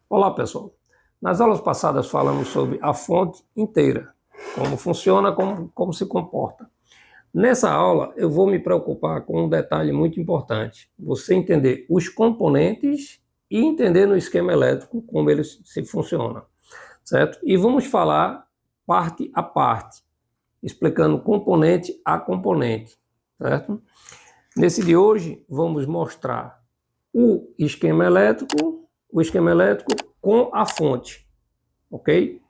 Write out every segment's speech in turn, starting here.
Olá, pessoal. Nas aulas passadas falamos sobre a fonte inteira, como funciona, como se comporta. Nessa aula, eu vou me preocupar com um detalhe muito importante: você entender os componentes e entender no esquema elétrico como eles se funcionam, certo? E vamos falar parte a parte, explicando componente a componente, certo? Nesse de hoje, vamos mostrar o esquema elétrico com a fonte, ok?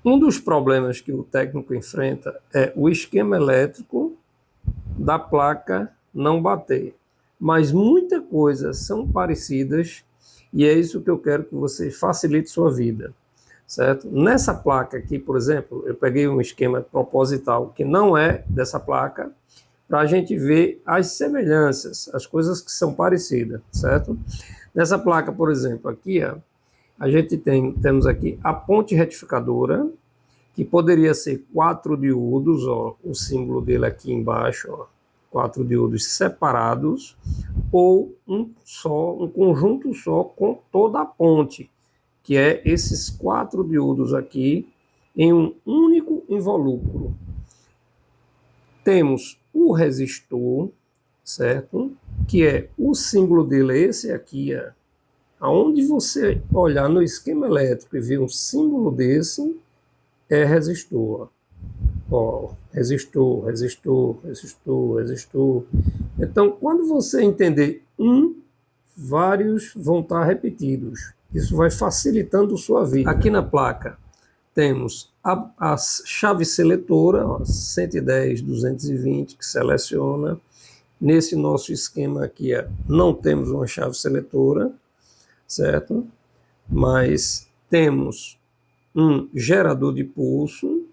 Um dos problemas que o técnico enfrenta é o esquema elétrico da placa não bater. Mas muitas coisas são parecidas e é isso que eu quero que você facilite sua vida, certo? Nessa placa aqui, por exemplo, eu peguei um esquema proposital que não é dessa placa para a gente ver as semelhanças, as coisas que são parecidas, certo? Nessa placa, por exemplo, aqui, ó, a gente temos aqui a ponte retificadora, que poderia ser 4 diodos, ó, o símbolo dele aqui embaixo, ó, 4 diodos separados, ou um conjunto só com toda a ponte, que é esses 4 diodos aqui em um único invólucro. Temos o resistor, certo? Que é o símbolo dele, esse aqui, ó. Aonde você olhar no esquema elétrico e ver um símbolo desse, é resistor. Ó, resistor, resistor, resistor, resistor. Então, quando você entender vários vão estar repetidos. Isso vai facilitando sua vida. Aqui na placa temos a chave seletora, ó, 110, 220, que seleciona. Nesse nosso esquema aqui, não temos uma chave seletora, certo? Mas temos um gerador de pulso.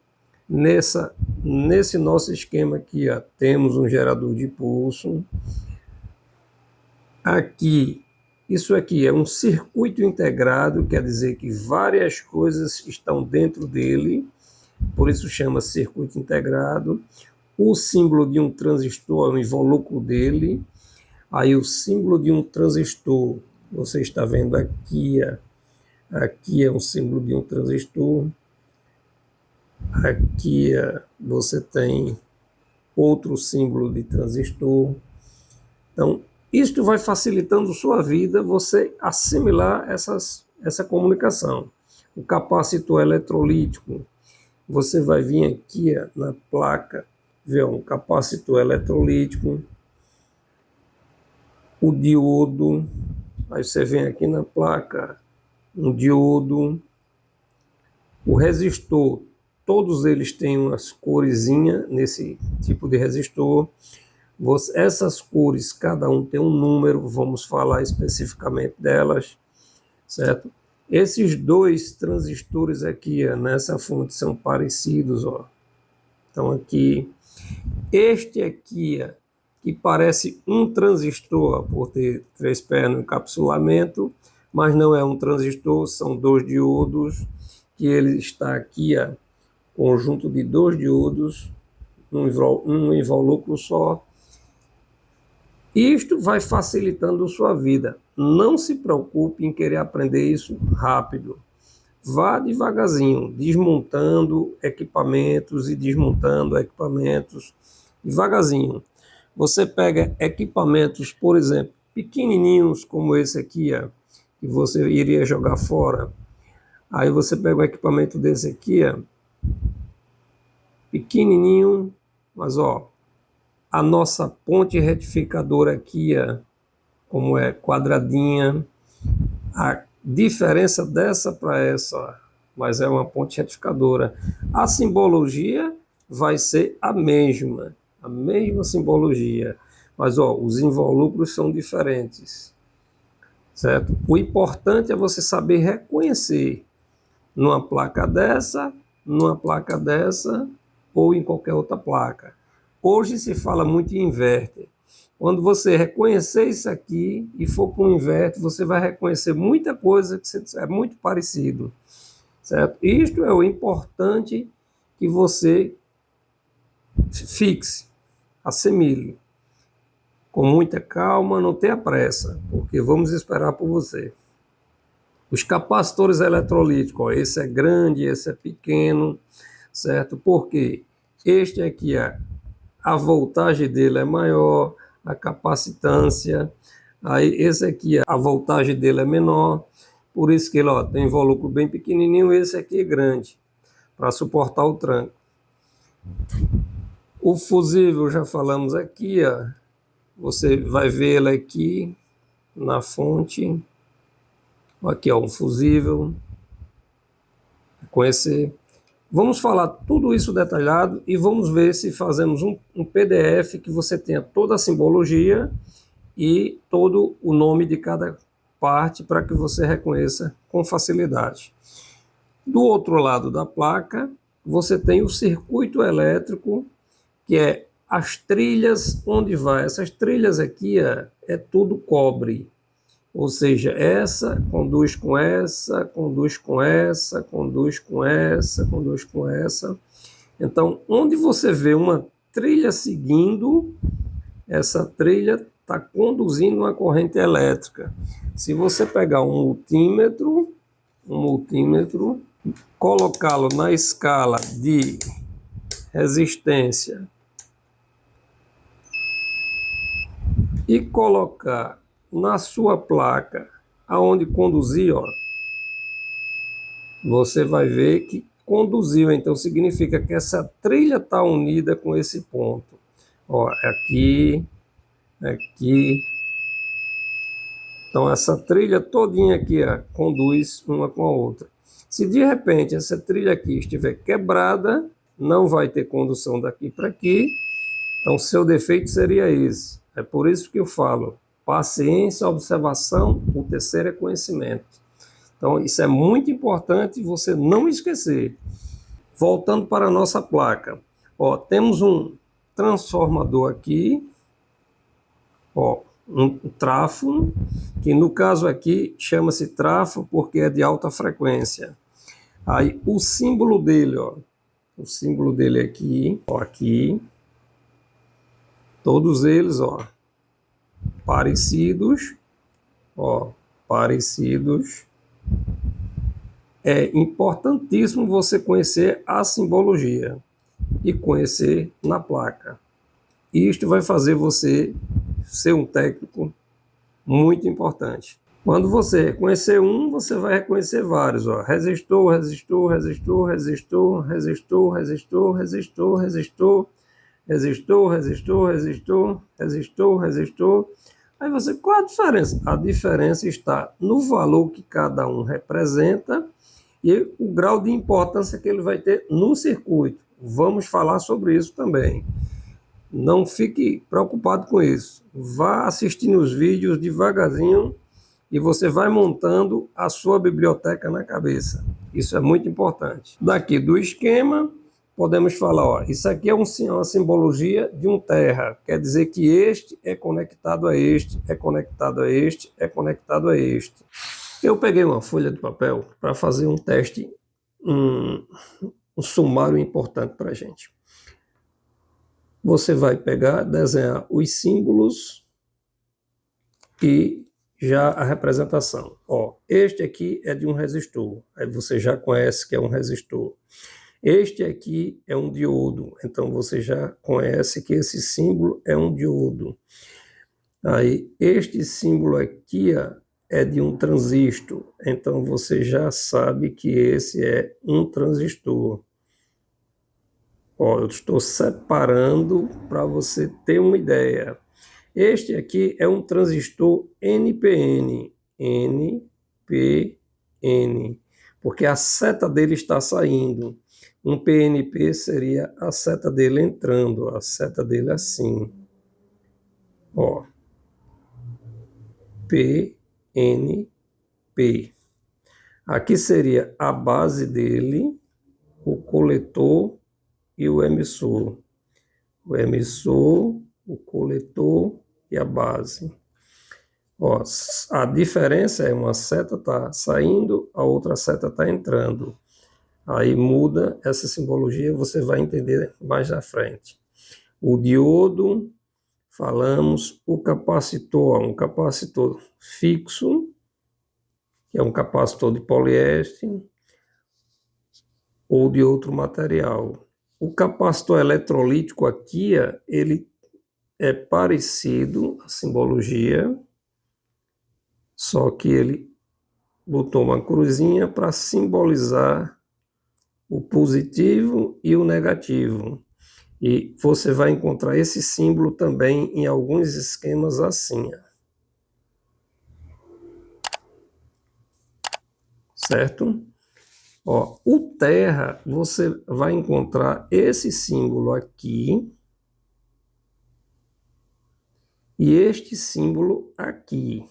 Nesse nosso esquema aqui, temos um gerador de pulso. Aqui, isso aqui é um circuito integrado, quer dizer que várias coisas estão dentro dele, por isso chama circuito integrado. O símbolo de um transistor é o invólucro dele. Aí o símbolo de um transistor, você está vendo aqui, aqui é um símbolo de um transistor. Aqui você tem outro símbolo de transistor. Então, isto vai facilitando sua vida, você assimilar essa comunicação. O capacitor eletrolítico, você vai vir aqui na placa, ver um capacitor eletrolítico, o diodo, aí você vem aqui na placa, um diodo, o resistor, todos eles têm umas coresinhas nesse tipo de resistor. Essas cores, cada um tem um número, vamos falar especificamente delas, certo? Esses dois transistores aqui, nessa fonte, são parecidos, ó. Então aqui, este aqui, que parece um transistor, ó, por ter 3 pés no encapsulamento, mas não é um transistor, são 2 diodos, que ele está aqui, conjunto de 2 diodos, um invólucro só. Isto vai facilitando sua vida. Não se preocupe em querer aprender isso rápido. Vá devagarzinho, desmontando equipamentos e desmontando equipamentos devagarzinho. Você pega equipamentos, por exemplo, pequenininhos como esse aqui, que você iria jogar fora. Aí você pega um equipamento desse aqui, pequenininho, mas ó, a nossa ponte retificadora aqui, como é quadradinha, a diferença dessa para essa, mas é uma ponte retificadora. A simbologia vai ser a mesma simbologia, mas ó, os invólucros são diferentes, certo? O importante é você saber reconhecer numa placa dessa ou em qualquer outra placa. Hoje se fala muito em inverter. Quando você reconhecer isso aqui e for para um inverter, você vai reconhecer muita coisa que é muito parecido, certo? Isto é o importante que você fixe, assimile. Com muita calma, não tenha pressa, porque vamos esperar por você. Os capacitores eletrolíticos, ó, esse é grande, esse é pequeno, certo? Porque este aqui, a voltagem dele é maior, a capacitância, aí esse aqui, a voltagem dele é menor, por isso que ele ó, tem invólucro bem pequenininho, esse aqui é grande, para suportar o tranco. O fusível, já falamos aqui, ó, você vai ver ele aqui na fonte, aqui ó, um fusível, conhecer. Vamos falar tudo isso detalhado e vamos ver se fazemos um PDF que você tenha toda a simbologia e todo o nome de cada parte para que você reconheça com facilidade. Do outro lado da placa, você tem o circuito elétrico, que é as trilhas onde vai. Essas trilhas aqui é tudo cobre. Ou seja, essa conduz com essa, conduz com essa, conduz com essa, conduz com essa. Então, onde você vê uma trilha seguindo, essa trilha está conduzindo uma corrente elétrica. Se você pegar um multímetro, colocá-lo na escala de resistência e colocar na sua placa aonde conduzir, ó, você vai ver que conduziu, então significa que essa trilha está unida com esse ponto. Ó, aqui, aqui. Então essa trilha todinha aqui ó, conduz uma com a outra. Se de repente essa trilha aqui estiver quebrada, não vai ter condução daqui para aqui. Então seu defeito seria esse. É por isso que eu falo, paciência, observação, o terceiro é conhecimento. Então isso é muito importante você não esquecer. Voltando para a nossa placa, ó, temos um transformador aqui, ó, um trafo, que no caso aqui chama-se trafo porque é de alta frequência. Aí o símbolo dele, ó, o símbolo dele aqui, ó, aqui, todos eles, ó, parecidos, ó, parecidos. É importantíssimo você conhecer a simbologia e conhecer na placa. Isto vai fazer você ser um técnico muito importante. Quando você reconhecer um, você vai reconhecer vários. Ó. Resistor, resistor, resistor, resistor, resistor, resistor, resistor, resistor, resistor, resistor, resistor, resistor, resistor. Aí você, qual a diferença? A diferença está no valor que cada um representa e o grau de importância que ele vai ter no circuito. Vamos falar sobre isso também. Não fique preocupado com isso. Vá assistindo os vídeos devagarzinho e você vai montando a sua biblioteca na cabeça. Isso é muito importante. Daqui do esquema, podemos falar, ó, isso aqui é uma simbologia de um terra. Quer dizer que este é conectado a este, é conectado a este, é conectado a este. Eu peguei uma folha de papel para fazer um teste, um sumário importante para a gente. Você vai pegar, desenhar os símbolos e já a representação. Ó, este aqui é de um resistor, aí você já conhece que é um resistor. Este aqui é um diodo, então você já conhece que esse símbolo é um diodo. Aí este símbolo aqui ó, é de um transistor, então você já sabe que esse é um transistor. Ó, eu estou separando para você ter uma ideia. Este aqui é um transistor NPN, NPN, porque a seta dele está saindo. Um PNP seria a seta dele entrando, a seta dele assim. Ó, PNP. Aqui seria a base dele, o coletor e o emissor. O emissor, o coletor e a base. Ó, a diferença é uma seta está saindo, a outra seta está entrando. Aí muda essa simbologia, você vai entender mais à frente. O diodo, falamos, o capacitor, um capacitor fixo, que é um capacitor de poliéster ou de outro material. O capacitor eletrolítico aqui, ele é parecido, a simbologia, só que ele botou uma cruzinha para simbolizar o positivo e o negativo. E você vai encontrar esse símbolo também em alguns esquemas assim, certo? Ó, o terra, você vai encontrar esse símbolo aqui e este símbolo aqui.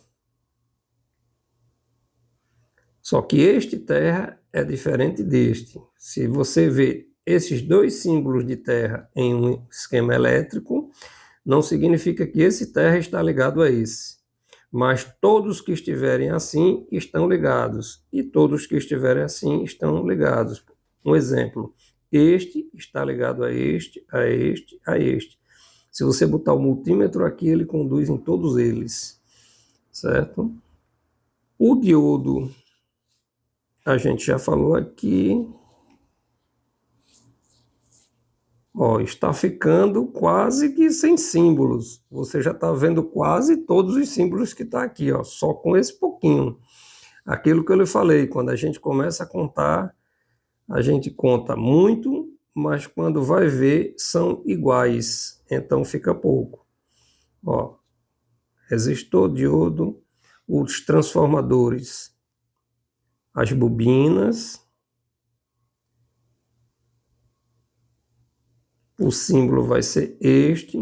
Só que este terra é diferente deste. Se você vê esses dois símbolos de terra em um esquema elétrico, não significa que esse terra está ligado a esse. Mas todos que estiverem assim estão ligados. E todos que estiverem assim estão ligados. Um exemplo, este está ligado a este, a este, a este. Se você botar o multímetro aqui, ele conduz em todos eles, certo? O diodo, a gente já falou aqui. Ó, está ficando quase que sem símbolos. Você já está vendo quase todos os símbolos que está aqui, ó, só com esse pouquinho. Aquilo que eu lhe falei, quando a gente começa a contar, a gente conta muito, mas quando vai ver, são iguais, então fica pouco. Ó, resistor, diodo, os transformadores, as bobinas, o símbolo vai ser este,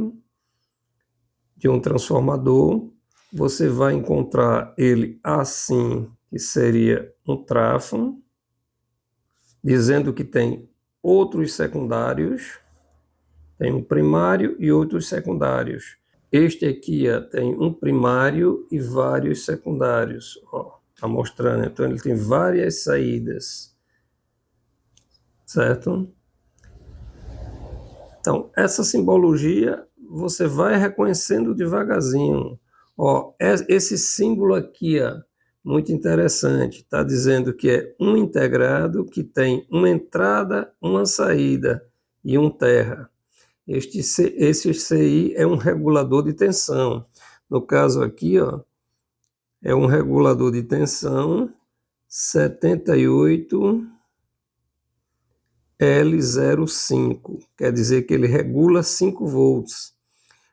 de um transformador. Você vai encontrar ele assim, que seria um tráfano, dizendo que tem outros secundários, tem um primário e outros secundários. Este aqui tem um primário e vários secundários. Está mostrando, então ele tem várias saídas, certo? Então, essa simbologia você vai reconhecendo devagarzinho. Ó, esse símbolo aqui, muito interessante, está dizendo que é um integrado que tem uma entrada, uma saída e um terra. Esse CI é um regulador de tensão. No caso aqui, ó, é um regulador de tensão 78 L05, quer dizer que ele regula 5 volts.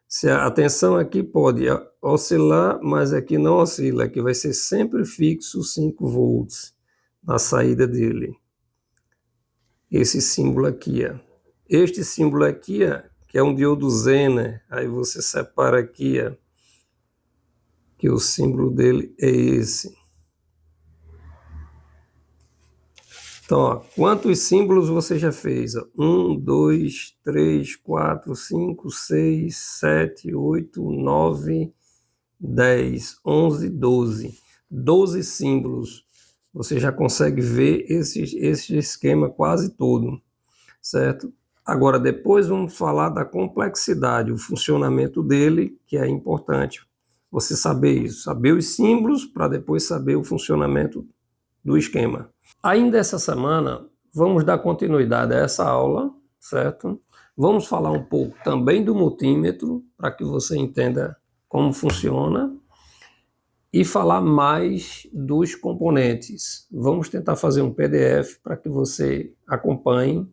Se a tensão aqui pode oscilar, mas aqui não oscila, aqui vai ser sempre fixo 5 volts na saída dele. Esse símbolo aqui, este símbolo aqui, que é um diodo Zener, aí você separa aqui, que o símbolo dele é esse. Então, ó, quantos símbolos você já fez? 1, 2, 3, 4, 5, 6, 7, 8, 9, 10, 11, 12. 12 símbolos. Você já consegue ver esse esquema quase todo, certo? Agora, depois vamos falar da complexidade, o funcionamento dele, que é importante. Você saber isso, saber os símbolos para depois saber o funcionamento do esquema. Ainda essa semana, vamos dar continuidade a essa aula, certo? Vamos falar um pouco também do multímetro, para que você entenda como funciona, e falar mais dos componentes. Vamos tentar fazer um PDF para que você acompanhe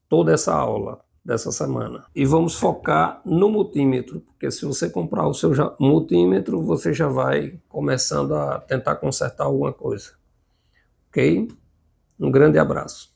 toda essa aula dessa semana. E vamos focar no multímetro, porque se você comprar o seu multímetro, você já vai começando a tentar consertar alguma coisa. Ok? Um grande abraço.